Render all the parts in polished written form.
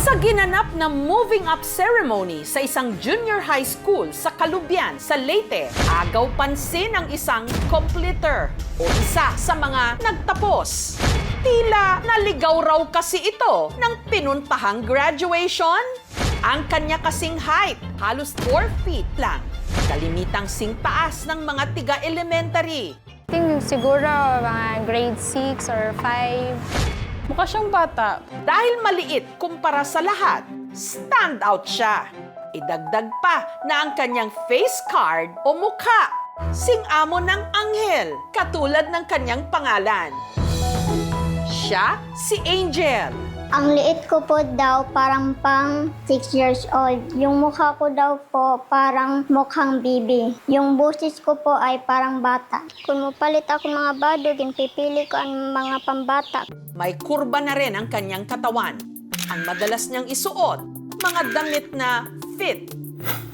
Sa ginanap na moving up ceremony sa isang junior high school sa Kalubian, sa Leyte, agaw pansin ang isang completer o isa sa mga nagtapos. Tila naligaw raw kasi ito ng pinuntahang graduation. Ang kanya kasing height, halos 4 feet lang. Kalimitang singtaas ng mga tiga-elementary. Siguro mga grade 6 or 5. Mukha siyang bata. Dahil maliit kumpara sa lahat, stand out siya. Idagdag pa na ang kanyang face card o mukha, sing-amo ng anghel, katulad ng kanyang pangalan. Siya si Angel. Ang liit ko po daw parang pang 6 years old. Yung mukha ko daw po parang mukhang bibi. Yung boses ko po ay parang bata. Kung mapalit ako mga badog, pipili ko ang mga pambata. May kurba na rin ang kanyang katawan. Ang madalas niyang isuot, mga damit na fit.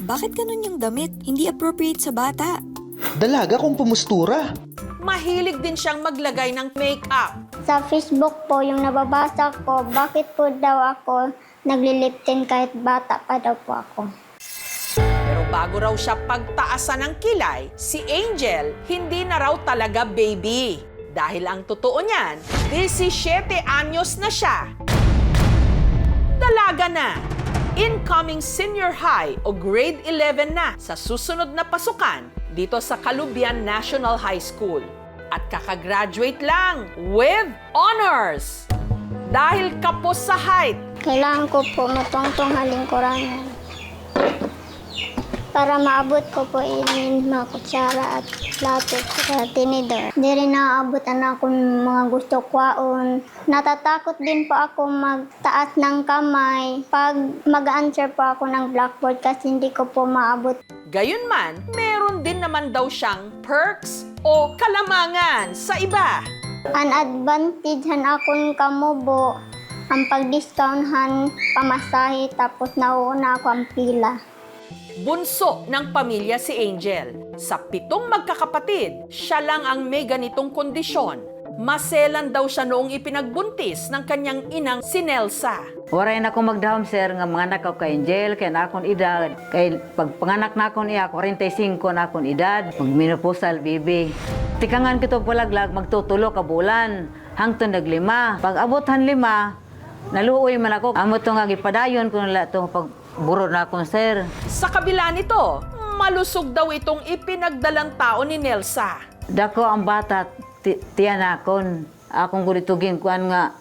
Bakit ganun yung damit? Hindi appropriate sa bata. Dalaga kung pumustura. Mahilig din siyang maglagay ng make-up. Sa Facebook po, yung nababasa ko, bakit po daw ako nagliliptin kahit bata pa daw po ako. Pero bago raw siya pagtaasan ng kilay, si Angel hindi na raw talaga baby. Dahil ang totoo niyan, 17 anyos na siya. Dalaga na. Incoming senior high o grade 11 na sa susunod na pasukan dito sa Kalubian National High School. At kakagraduate lang with honors. Dahil kapos sa height, Kailangan ko po matungtong halingkuranan. Para maabot ko po mga kutsara at plato sa tinidor. Di rin naaabutan ako ng mga gusto kwaon. Natatakot din po ako magtaas ng kamay pag mag-answer po ako ng blackboard kasi hindi ko po maabot. gayunman, meron din naman daw siyang perks o kalamangan sa iba. An advantagehan akong kamubo, ang pag-discounthan pamasahe tapos nauuna ako ang pila. Bunso ng pamilya si Angel. Sa 7 magkakapatid, siya lang ang may ganitong kondisyon. Maselan daw siya noong ipinagbuntis ng kanyang inang si Nelsa. Waray na akong magdahom, sir, nga mga anak ko kay Angel, kaya na akong edad. Kay pagpanganak na akong iya, 45 na akong edad. Magminupusal, bibi. Tikangan kito palaglag, magtutulo ka bulan. Hangtong naglima. Pag abutan 5, naluoy man ako. Amo to nga gipadayon ko nila ito pagburo na akong, sir. Sa kabila nito, malusog daw itong ipinagdalang tao ni Nelsa. Dako ang bata, tiyan akon. Akong gulitugin kuan nga,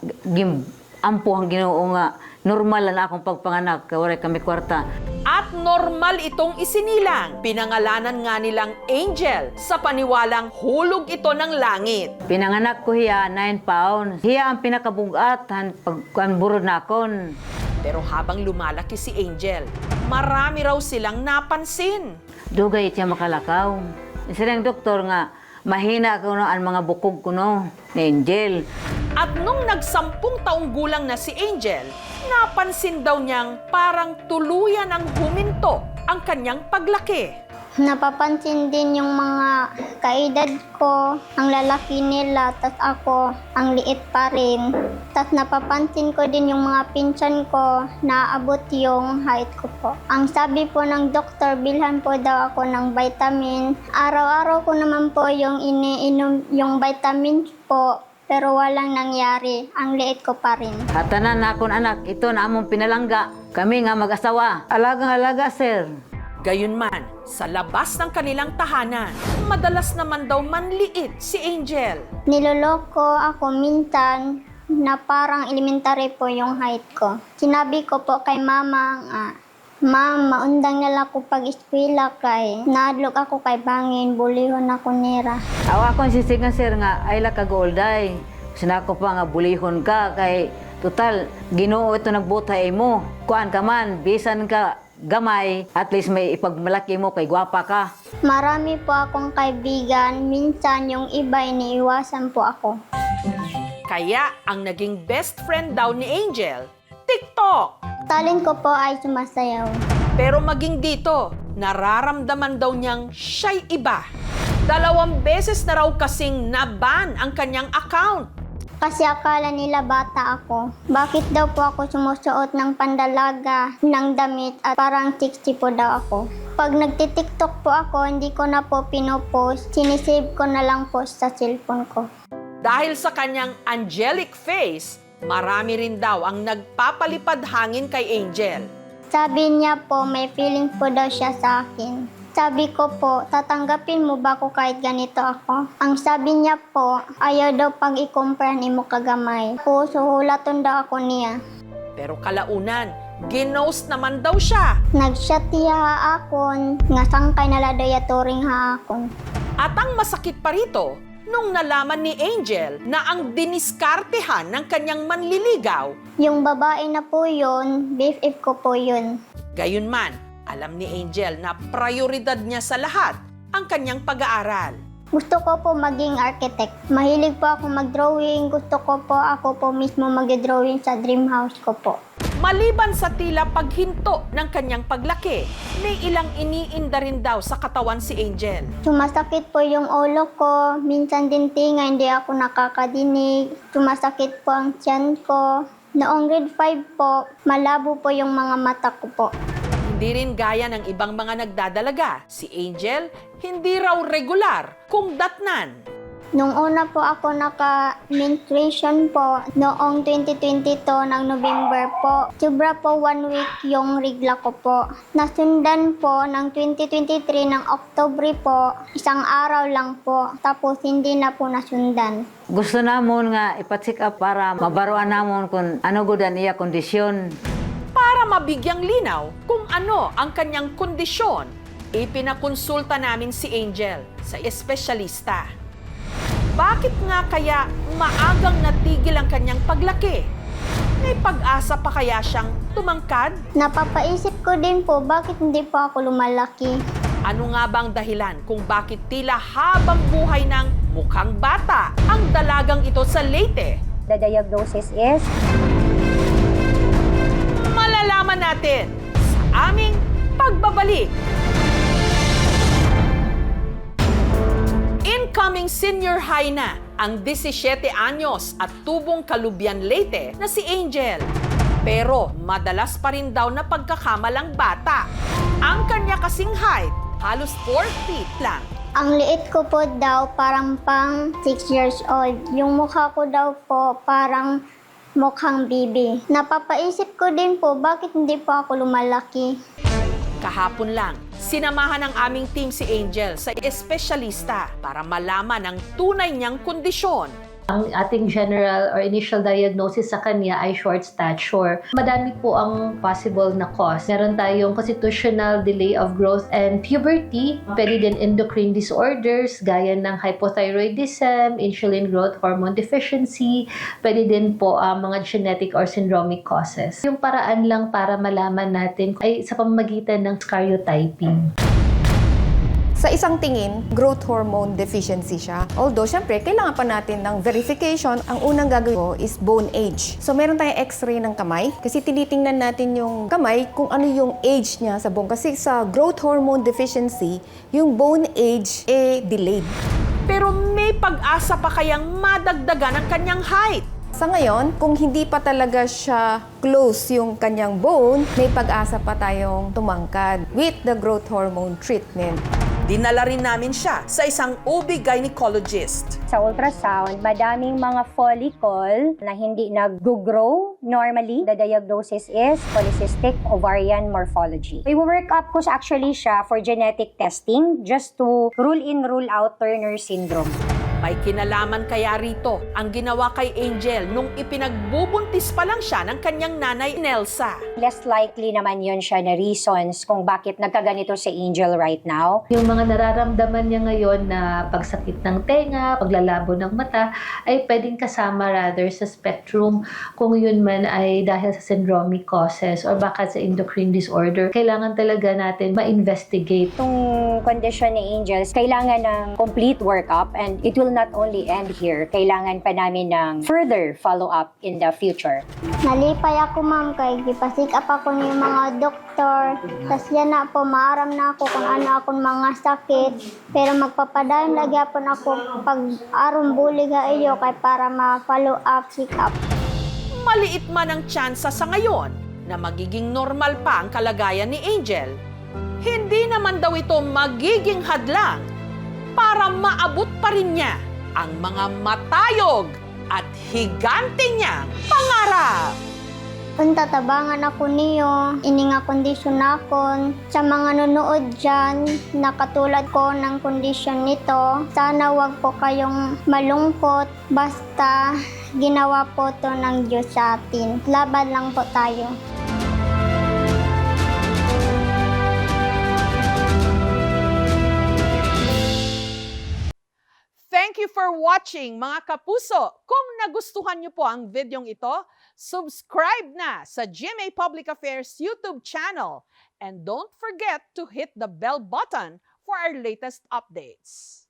ampo ang Ginoo nga normal na akong pagpanganak kay kami kwarta. At normal itong isinilang. Pinangalanan nga nilang Angel sa paniwalang hulog ito ng langit. Pinanganak ko hiya 9 pounds. Hiya ang pinakabugat pagkuan burod na akon. Pero habang lumalaki si Angel, marami raw silang napansin. Dugay siya makalakaw. Isang doktor nga mahina ko ang mga bukog ko no ni Angel. At nung nag-10 taong gulang na si Angel, napansin daw niyang parang tuluyan ang huminto ang kanyang paglaki. Napapansin din yung mga kaedad ko, ang lalaki nila, tas ako, ang liit pa rin. Tas napapansin ko din yung mga pinsan ko na abot yung height ko po. Ang sabi po ng doktor, bilhan po daw ako ng vitamin. Araw-araw ko naman po yung iniinom yung vitamins po, pero walang nangyari. Ang liit ko pa rin. Hatanan na akong anak, ito na among pinalangga. Kami nga mag-asawa. Alagang-alaga, sir. Gayunman, sa labas ng kanilang tahanan, madalas naman daw manliit si Angel. Niloloko ako minsan na parang elementary po yung height ko. Sinabi ko po kay mama nga, Ma'am, maundang nila ko pag-eskwela kay naadlok ako kay bangin, bulihon ako nira. Awa akong sisigan, sir, nga ay lakagolday. Sinako pa nga bulihon ka kay total Ginoo ito nagbutay mo. Kuan ka man, bisan ka gamay, at least may ipagmalaki mo kay gwapa ka. Marami po akong kaibigan, minsan yung iba iniiwasan po ako. Kaya ang naging best friend daw ni Angel, TikTok. Talent ko po ay sumasayaw. Pero maging dito, nararamdaman daw niyang siya'y iba. 2 beses na raw kasing naban ang kanyang account. Kasi akala nila bata ako. Bakit daw po ako sumusuot ng pandalaga, ng damit at parang 60 po daw ako. Pag nagtitiktok po ako, hindi ko na po pinopost. Sinisave ko na lang po sa cellphone ko. Dahil sa kanyang angelic face, marami rin daw ang nagpapalipad hangin kay Angel. Sabi niya po, may feeling po daw siya sa akin. Sabi ko po, tatanggapin mo ba ako kahit ganito ako? Ang sabi niya po, ayaw daw pag ikumpara ni mo kagamay. Po, suhulaton daw ako niya. Pero kalaunan, ginost naman daw siya. Nag-shot niya akon, nga sangkay nala daw yaturing ha akon. At ang masakit pa rito, nung nalaman ni Angel na ang diniskartehan ng kanyang manliligaw, Yung babae na po yun, BFF ko po yun. gayunman, alam ni Angel na prioridad niya sa lahat ang kanyang pag-aaral. Gusto ko po maging architect. Mahilig po ako mag-drawing. Gusto ko po ako po mismo mag-drawing sa dream house ko po. Maliban sa tila paghinto ng kanyang paglaki, may ilang iniinda rin daw sa katawan si Angel. Sumasakit po yung ulo ko. Minsan din tinga, hindi ako nakakadinig. Sumasakit po ang tiyan ko. Noong grade 5 po, malabo po yung mga mata ko po. Hindi rin gaya ng ibang mga nagdadalaga. Si Angel, hindi raw regular kung datnan. Nung una po ako naka-menstruation po, noong 2022 ng November po, sobra po 1 week yung regla ko po. Nasundan po ng 2023 ng October po, 1 araw lang po, tapos hindi na po nasundan. Gusto namon nga ipacheck up para mabaruan namon kung ano gud ang iya kondisyon. Para mabigyang linaw kung ano ang kanyang kondisyon, ipinakonsulta namin si Angel sa espesyalista. Bakit nga kaya maagang natigil ang kanyang paglaki? May pag-asa pa kaya siyang tumangkad? Napapaisip ko din po, bakit hindi po ako lumalaki? Ano nga bang dahilan kung bakit tila habang buhay ng mukhang bata ang dalagang ito sa Leyte? The diagnosis is Malalaman natin sa aming pagbabalik. Incoming senior high na ang 17 anyos at tubong Kalubian Leyte na si Angel. Pero madalas pa rin daw na pagkakamalang bata. Ang kanya kasing height, halos 4 feet lang. Ang liit ko po daw parang pang 6 years old. Yung mukha ko daw po parang mukhang bibi. Napapaisip ko din po, bakit hindi po ako lumalaki? Kahapon lang, sinamahan ng aming team si Angel sa espesyalista para malaman ang tunay niyang kondisyon. Ang ating general or initial diagnosis sa kanya ay short stature. Madami po ang possible na cause. Meron tayong constitutional delay of growth and puberty. Pwede din endocrine disorders gaya ng hypothyroidism, insulin growth hormone deficiency. Pwede din po ang mga genetic or syndromic causes. Yung paraan lang para malaman natin ay sa pamamagitan ng karyotyping. Sa isang tingin, growth hormone deficiency siya. Although, syempre, kailangan pa natin ng verification. Ang unang gagawin ko is bone age. So, meron tayong x-ray ng kamay. Kasi tinitingnan natin yung kamay kung ano yung age niya sa bone. Kasi sa growth hormone deficiency, yung bone age, delayed. Pero may pag-asa pa kayang madagdagan ang kanyang height. Sa ngayon, kung hindi pa talaga siya close yung kanyang bone, may pag-asa pa tayong tumangkad with the growth hormone treatment. Dinala rin namin siya sa isang OB gynecologist. sa ultrasound, madaming mga follicle na hindi nag-grow normally. The diagnosis is polycystic ovarian morphology. We will work up ko actually siya for genetic testing just to rule in, rule out Turner syndrome. May kinalaman kaya rito ang ginawa kay Angel nung ipinagbubuntis pa lang siya ng kanyang nanay Nelsa. Less likely naman yun siya na reasons kung bakit nagkaganito si Angel right now. Yung mga nararamdaman niya ngayon na pagsakit ng tenga, paglalabo ng mata, ay pwedeng kasama rather sa spectrum kung yun man ay dahil sa syndromic causes or baka sa endocrine disorder. Kailangan talaga natin ma-investigate. Itong condition ni Angel, kailangan ng complete workup and it will not only end here. Kailangan pa namin ng further follow-up in the future. Nalipay ako, ma'am, kay gipasik Mag-check up ako ng mga doktor. Tapos yan na po, maaram na ako kung ano akong mga sakit. Pero magpapadayon lagi ako pag aron bulig ha iyo kay para ma-follow up, check up. Maliit man ang tsansa sa ngayon na magiging normal pa ang kalagayan ni Angel, hindi naman daw ito magiging hadlang para maabot pa rin niya ang mga matayog at higante niyang pangarap. Kung tatabangan ako niyo, ini nga kondisyon akon. Sa mga nunood dyan, na katulad ko ng kondisyon nito, sana wag po kayong malungkot. Basta ginawa po to ng Diyos sa atin. Laban lang po tayo. Thank you for watching, mga kapuso. Kung nagustuhan niyo po ang videong ito, subscribe na sa GMA Public Affairs YouTube channel. And don't forget to hit the bell button for our latest updates.